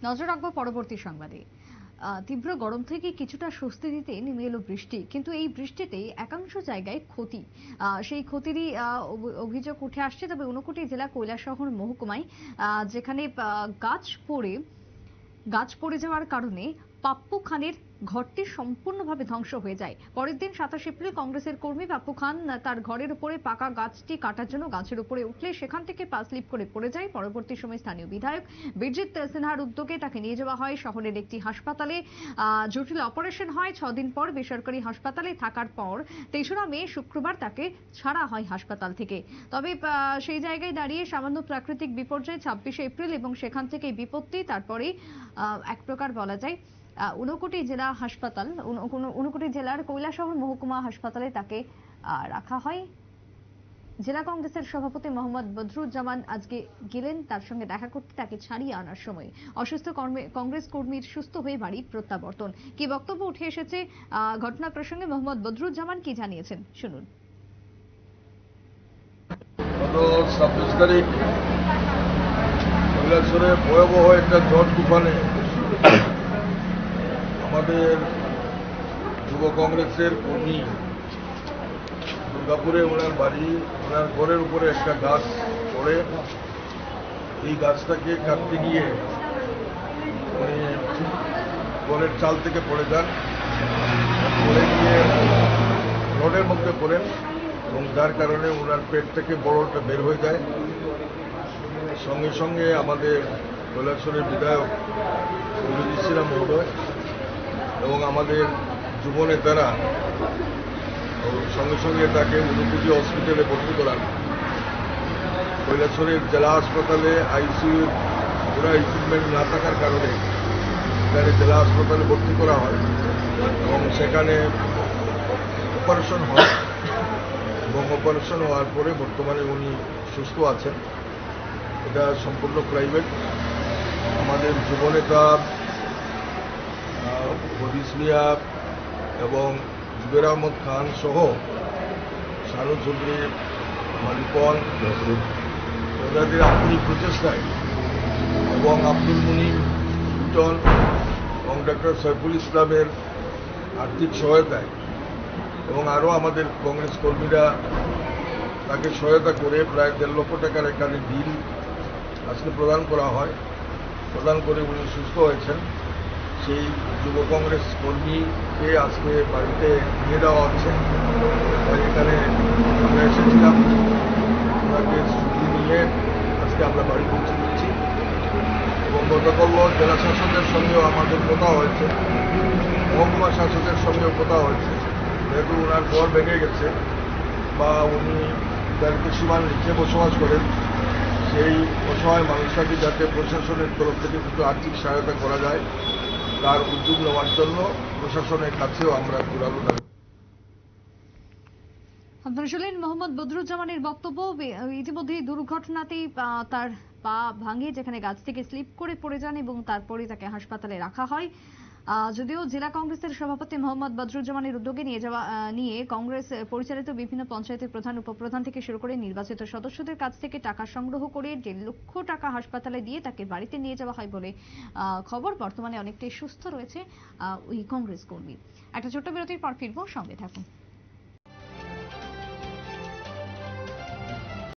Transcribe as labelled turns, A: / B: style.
A: নজর রাখবো পরবর্তী সংবাদে। তীব্র গরম থেকে কিছুটা স্বস্তি দিতে নেমে এলো বৃষ্টি, কিন্তু এই বৃষ্টিতে একাংশ জায়গায় ক্ষতি, সেই ক্ষতিরই অভিযোগ উঠে আসছে। তবে ঊনকোটি জেলা কৈলাসহর মহকুমায় যেখানে গাছ পড়ে যাওয়ার কারণে পাপ্পু খানের ঘরটি সম্পূর্ণভাবে ধ্বংস হয়ে যায়। পরের দিন 27 এপ্রিল কংগ্রেসের কর্মী পাপ্পু খান তার ঘরের উপরে পাকা গাছটি কাটার জন্য গাছের উপরে উঠলে সেখান থেকে পা স্লিপ করে পড়ে যায়। পরবর্তী সময় স্থানীয় বিধায়ক বিরজিৎ সিনহার উদ্যোগে তাকে নিয়ে যাওয়া হয় শহরের একটি হাসপাতালে। জটিল অপারেশন হয়। 6 দিন পর বেসরকারি হাসপাতালে থাকার পর 23 মে শুক্রবার তাকে ছাড়া হয় হাসপাতাল থেকে। তবে সেই জায়গায় দাঁড়িয়ে সামান্য প্রাকৃতিক বিপর্যয় 26 এপ্রিল এবং সেখান থেকে বিপত্তি। তারপরে এক প্রকার বলা যায় ঊনকোটি জেলার কৈলাসহর মহকুমা হাসপাতালে তাকে রাখা হয়। জেলা কংগ্রেসের সভাপতি মোহাম্মদ বদরুজ্জামান আজকে গেলেন তার সঙ্গে দেখা করতে। তাকে ছাড়িয়ে আনার সময় অসুস্থ কংগ্রেস কর্মীর সুস্থ হয়ে বাড়ি প্রত্যাবর্তন। কি বক্তব্য উঠে এসেছে ঘটনা প্রসঙ্গে মোহাম্মদ বদরুজ্জামান কি জানিয়েছেন শুনুন।
B: গত 26 তারিখ কৈলাসহরে ভয়াবহ একটা ঝড় তুফানে আমাদের যুব কংগ্রেসের কর্মী দুর্গাপুরে ওনার বাড়ি, ওনার ঘরের উপরে একটা গাছ পড়ে, এই গাছটাকে কাটতে গিয়ে উনি ঘরের চাল থেকে পড়ে যান, পড়ে গিয়ে রোডের মধ্যে পড়েন এবং যার কারণে ওনার পেট থেকে বড়টা বের হয়ে যায়। সঙ্গে সঙ্গে আমাদের কৈলাসহরের বিধায়ক বিরজিৎ সিনহা মহোদয় এবং আমাদের যুব নেতারা সঙ্গে সঙ্গে তাকে ঊনকোটি হসপিটালে ভর্তি করান। কৈলাসহরের জেলা হাসপাতালে আইসিইউর পুরো ইকুইপমেন্ট না থাকার কারণে সেখানে জেলা হাসপাতালে ভর্তি করা হয় এবং সেখানে অপারেশন হয় এবং অপারেশন হওয়ার পরে বর্তমানে উনি সুস্থ আছেন। এটা সম্পূর্ণ প্রাইভেট। আমাদের যুবনেতা হদিস মিয়া এবং জুবের আহমদ খান সহ শানু চৌধুরী, মালিকন, ওনাদের আপনি প্রচেষ্টায় এবং আব্দুল মুনিম লিটন এবং ডক্টর সৈফুল ইসলামের আর্থিক সহায়তায় এবং আরও আমাদের কংগ্রেস কর্মীরা তাকে সহায়তা করে প্রায় 1.5 লক্ষ টাকার এখানে বিল আজকে প্রদান করা হয়। প্রদান করে উনি সুস্থ হয়েছেন। সেই যুব কংগ্রেস কর্মীকে আজকে বাড়িতে নিয়ে দেওয়া হচ্ছে। এখানে আমরা এসেছিলাম, ওনাকে ছুটি নিয়ে আজকে আমরা বাড়ি পৌঁছে দিচ্ছি এবং গতকাল জেলা শাসকের সঙ্গেও আমাদের কথা হয়েছে, মহকুমা শাসকের সঙ্গেও কথা হয়েছে। যেহেতু ওনার ঘর ভেঙে গেছে বা উনি বাড়িতে সীমার নিচে বসবাস করেন, সেই অসহায় মানুষটাকে যাতে প্রশাসনের তরফ থেকে কিছু আর্থিক সহায়তা করা যায় তার উদ্যোগ নেওয়ার জন্য প্রশাসনের কাছেও আমরা ঘুরাবো।
A: আপনারা শুনলেন মোহাম্মদ বদরুজ্জামানের বক্তব্য। ইতিমধ্যে দুর্ঘটনাতেই তার পা ভাঙে, যেখানে গাছ থেকে স্লিপ করে পড়ে যান এবং তারপরে তাকে হাসপাতালে রাখা হয়। যদিও জেলা কংগ্রেসের সভাপতি মোহাম্মদ বদরুজ্জামানের উদ্যোগে নিয়ে কংগ্রেস পরিচালিত বিভিন্ন পঞ্চায়েতের প্রধান, উপপ্রধান থেকে শুরু করে নির্বাচিত সদস্যদের কাছ থেকে টাকা সংগ্রহ করে 1.5 লক্ষ টাকা হাসপাতালে দিয়ে তাকে বাড়িতে নিয়ে যাওয়া হয় বলে খবর। বর্তমানে অনেকটাই সুস্থ রয়েছে ওই কংগ্রেস কর্মী। একটা ছোট্ট বিরতির পর ফিরবো, সঙ্গে থাকুন।